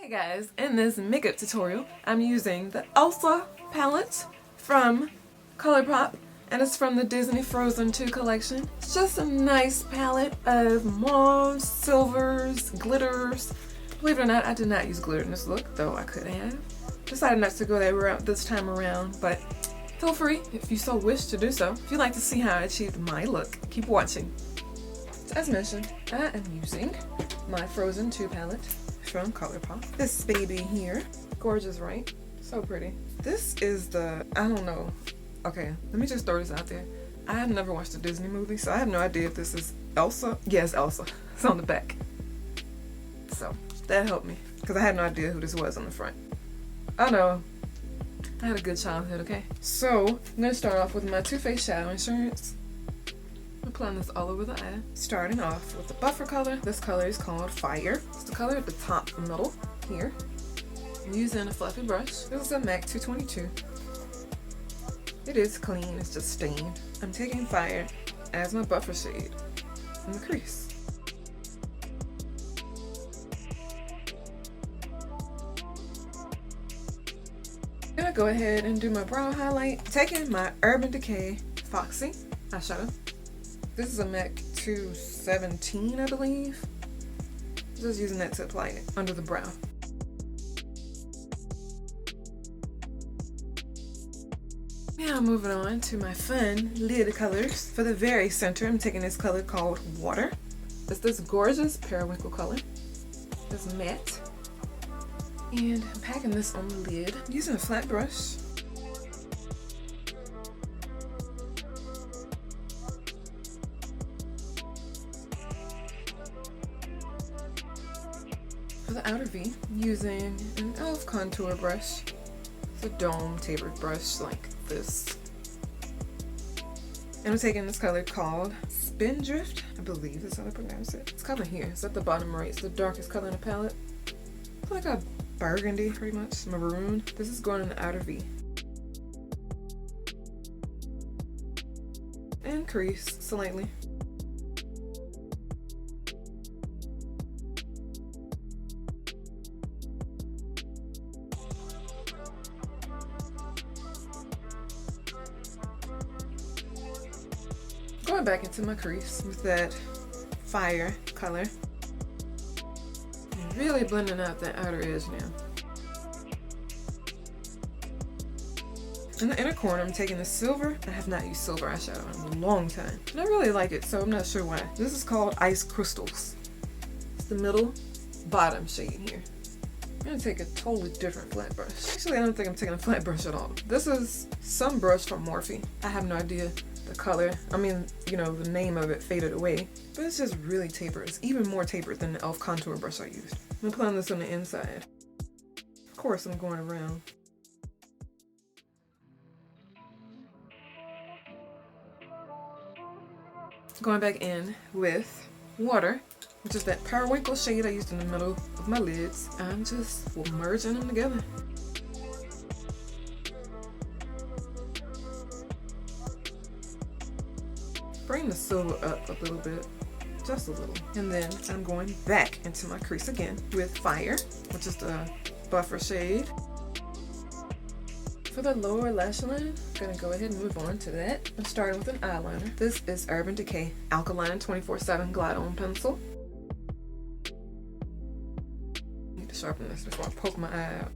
Hey guys, in this makeup tutorial, I'm using the Elsa palette from ColourPop, and it's from the Disney Frozen 2 collection. It's just a nice palette of mauves, silvers, glitters. Believe it or not, I did not use glitter in this look, though I could have. Decided not to go that route this time around, but feel free if you so wish to do so. If you'd like to see how I achieved my look, keep watching. So as mentioned, I am using my Frozen 2 palette from ColourPop. This baby here, gorgeous, right? So pretty. This is the, I don't know. Okay, let me just throw this out there. I have never watched a Disney movie, so I have no idea if this is Elsa. Yes, Elsa. It's on the back. So that helped me, because I had no idea who this was on the front. I know. I had a good childhood, okay? So I'm gonna start off with my Too Faced Shadow Insurance. I'm applying this all over the eye. Starting off with the buffer color. This color is called Fire. It's the color at the top middle here. I'm using a fluffy brush. This is a MAC 222. It is clean, it's just stained. I'm taking Fire as my buffer shade in the crease. I'm gonna go ahead and do my brow highlight. Taking my Urban Decay Foxy eyeshadow. This is a MAC 217, I believe. Just using that to apply it under the brow. Now moving on to my fun lid colors. For the very center, I'm taking this color called Water. It's this gorgeous periwinkle color. It's matte. And I'm packing this on the lid using a flat brush. For the outer V, using an e.l.f. contour brush. It's a dome tapered brush like this. And I'm taking this color called Spindrift. I believe that's how I pronounce it. It's color here. It's at the bottom right. It's the darkest color in the palette. It's like a burgundy, pretty much. Maroon. This is going in the outer V. And crease slightly. Going back into my crease with that Fire color. And really blending out that outer edge now. In the inner corner, I'm taking the silver. I have not used silver eyeshadow in a long time. And I really like it, so I'm not sure why. This is called Ice Crystals. It's the middle bottom shade here. I'm gonna take a totally different flat brush. Actually, I don't think I'm taking a flat brush at all. This is some brush from Morphe. I have no idea the color. I mean, you know, the name of it faded away. But it's just really tapered. It's even more tapered than the e.l.f. contour brush I used. I'm applying this on the inside. Of course, I'm going around. Going back in with Water, which is that periwinkle shade I used in the middle of my lids. I'm just merging them together. Bring the silver up a little bit, just a little. And then I'm going back into my crease again with Fire, which is the buffer shade. For the lower lash line, I'm gonna go ahead and move on to that. I'm starting with an eyeliner. This is Urban Decay Alkaline 24/7 Glide On Pencil. Need to sharpen this before I poke my eye out.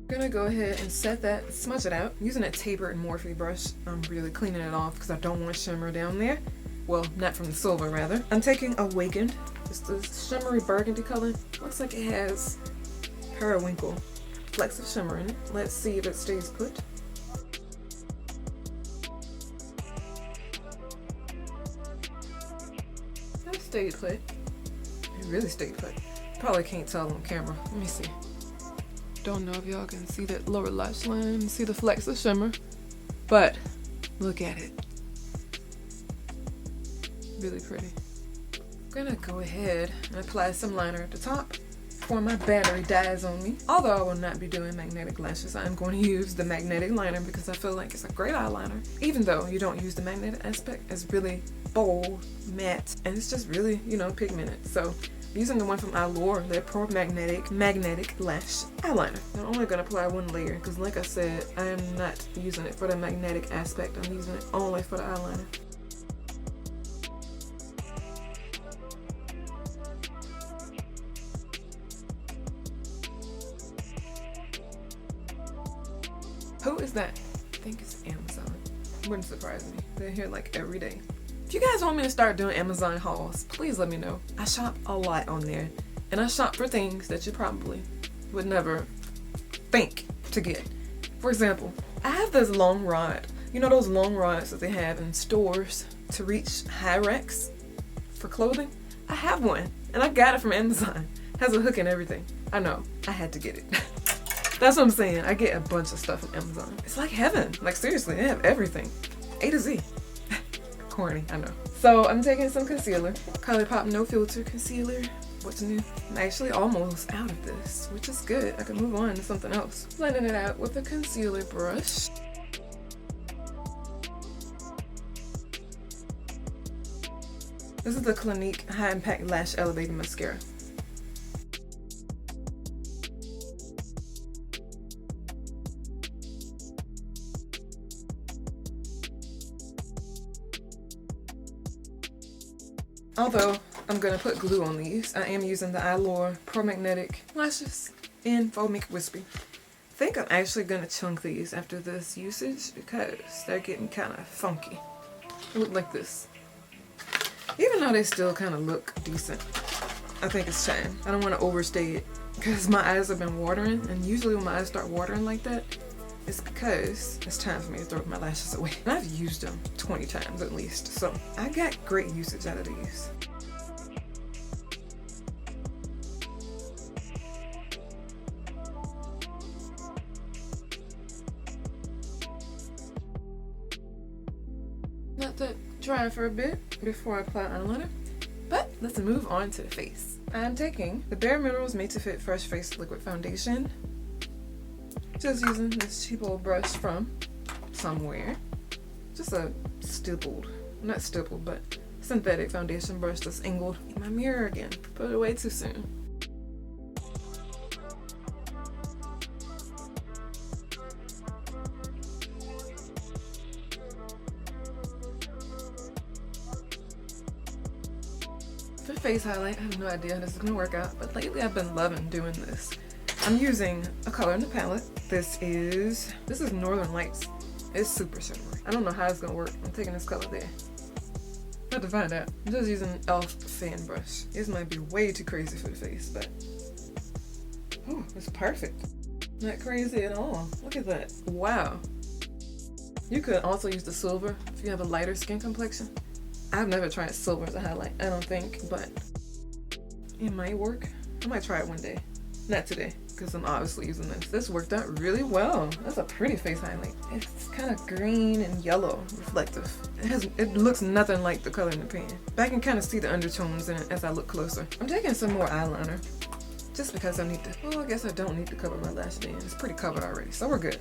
I'm gonna go ahead and set that, smudge it out. Using a tapered Morphe brush, I'm really cleaning it off because I don't want shimmer down there. Well, not from the silver, rather. I'm taking Awakened. It's this shimmery burgundy color. Looks like it has periwinkle flecks of shimmer in it. Let's see if it stays put. It stayed put. It really stayed put. Probably can't tell on camera. Let me see. Don't know if y'all can see that lower lash line, see the flecks of shimmer, but look at it. Really pretty. I'm gonna go ahead and apply some liner at the top before my battery dies on me. Although I will not be doing magnetic lashes, I'm going to use the magnetic liner because I feel like it's a great eyeliner. Even though you don't use the magnetic aspect, it's really bold, matte, and it's just really, you know, pigmented. So I'm using the one from Allure, their Pro Magnetic Lash Eyeliner. I'm only going to apply one layer because, like I said, I am not using it for the magnetic aspect. I'm using it only for the eyeliner. Who is that? I think it's Amazon. Wouldn't surprise me. They're here like every day. If you guys want me to start doing Amazon hauls, please let me know. I shop a lot on there, and I shop for things that you probably would never think to get. For example, I have this long rod. You know those long rods that they have in stores to reach high racks for clothing? I have one, and I got it from Amazon. It has a hook and everything. I know, I had to get it. That's what I'm saying. I get a bunch of stuff from Amazon. It's like heaven. Like seriously, they have everything. A to Z. Corny, I know. So I'm taking some concealer. ColourPop No Filter Concealer. What's new? I'm actually almost out of this, which is good. I can move on to something else. Blending it out with a concealer brush. This is the Clinique High Impact Lash Elevating Mascara. Although I'm going to put glue on these, I am using the Allure Pro Magnetic Lashes in Faux Mink Wispy. I think I'm actually going to chunk these after this usage because they're getting kind of funky. They look like this. Even though they still kind of look decent, I think it's time. I don't want to overstay it because my eyes have been watering, and usually when my eyes start watering like that, it's because it's time for me to throw my lashes away. And I've used them 20 times at least, so I got great usage out of these. Let that dry for a bit before I apply eyeliner. But let's move on to the face. I'm taking the Bare Minerals Made to Fit Fresh Face Liquid Foundation. Just using this cheap old brush from somewhere. Just a not stippled, but synthetic foundation brush that's angled in my mirror again. Put it away too soon. For face highlight, I have no idea how this is going to work out, but lately I've been loving doing this. I'm using a color in the palette. This is Northern Lights. It's super shimmery. I don't know how it's gonna work. I'm taking this color there. Have to find out. I'm just using an e.l.f. fan brush. This might be way too crazy for the face, but oh, it's perfect. Not crazy at all. Look at that. Wow. You could also use the silver if you have a lighter skin complexion. I've never tried silver as a highlight, I don't think, but it might work. I might try it one day. Not today, because I'm obviously using this. This worked out really well. That's a pretty face highlight. It's kind of green and yellow, reflective. It looks nothing like the color in the pan. But I can kind of see the undertones in it as I look closer. I'm taking some more eyeliner, just because I need to, well, I guess I don't need to cover my lash band. It's pretty covered already, so we're good.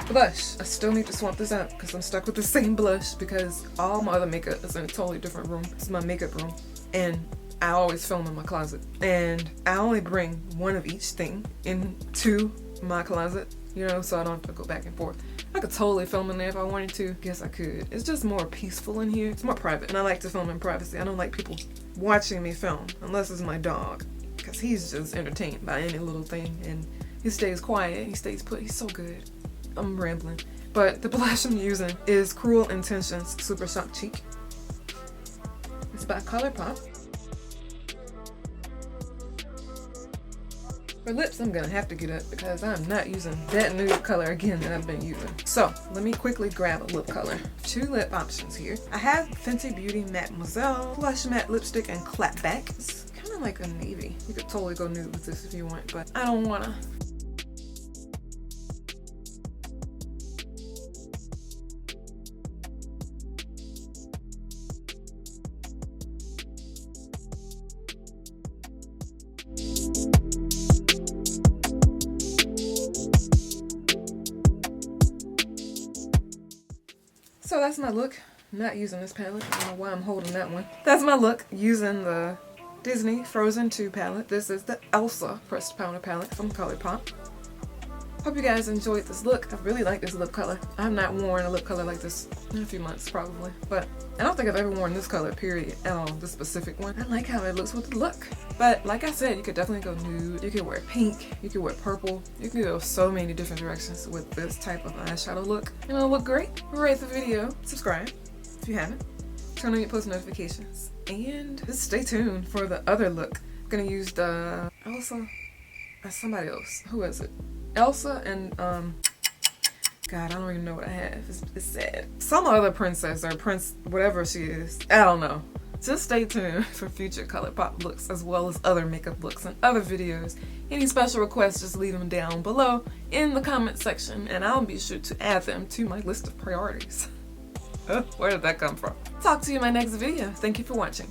Blush. I still need to swap this out because I'm stuck with the same blush because all my other makeup is in a totally different room. This is my makeup room, and I always film in my closet, and I only bring one of each thing into my closet, you know, so I don't have to go back and forth. I could totally film in there if I wanted to. Guess I could. It's just more peaceful in here. It's more private, and I like to film in privacy. I don't like people watching me film, unless it's my dog, because he's just entertained by any little thing, and he stays quiet, he stays put. He's so good. I'm rambling. But the blush I'm using is Cruel Intentions Super Shock Cheek. It's by ColourPop. For lips, I'm gonna have to get up because I'm not using that nude color again that I've been using. So let me quickly grab a lip color. 2 lip options here. I have Fenty Beauty Mademoiselle Blush Matte Lipstick and Clapback. It's kind of like a navy. You could totally go nude with this if you want, but I don't wanna. So that's my look. not using this palette. I don't know why I'm holding that one. That's my look using the Disney Frozen 2 palette. This is the Elsa pressed powder palette from ColourPop. Hope you guys enjoyed this look. I really like this lip color. I've not worn a lip color like this in a few months probably, but I don't think I've ever worn this color period at all, this specific one. I like how it looks with the look. But like I said, you could definitely go nude, you could wear pink, you could wear purple, you can go so many different directions with this type of eyeshadow look. And it'll look great. Rate the video, subscribe if you haven't, turn on your post notifications, and just stay tuned for the other look. I'm gonna use the Elsa, somebody else, who is it? Elsa and God, I don't even know what I have. It's sad. Some other princess or prince, whatever she is. I don't know. Just stay tuned for future ColourPop looks as well as other makeup looks and other videos. Any special requests, just leave them down below in the comment section and I'll be sure to add them to my list of priorities. Where did that come from? Talk to you in my next video. Thank you for watching.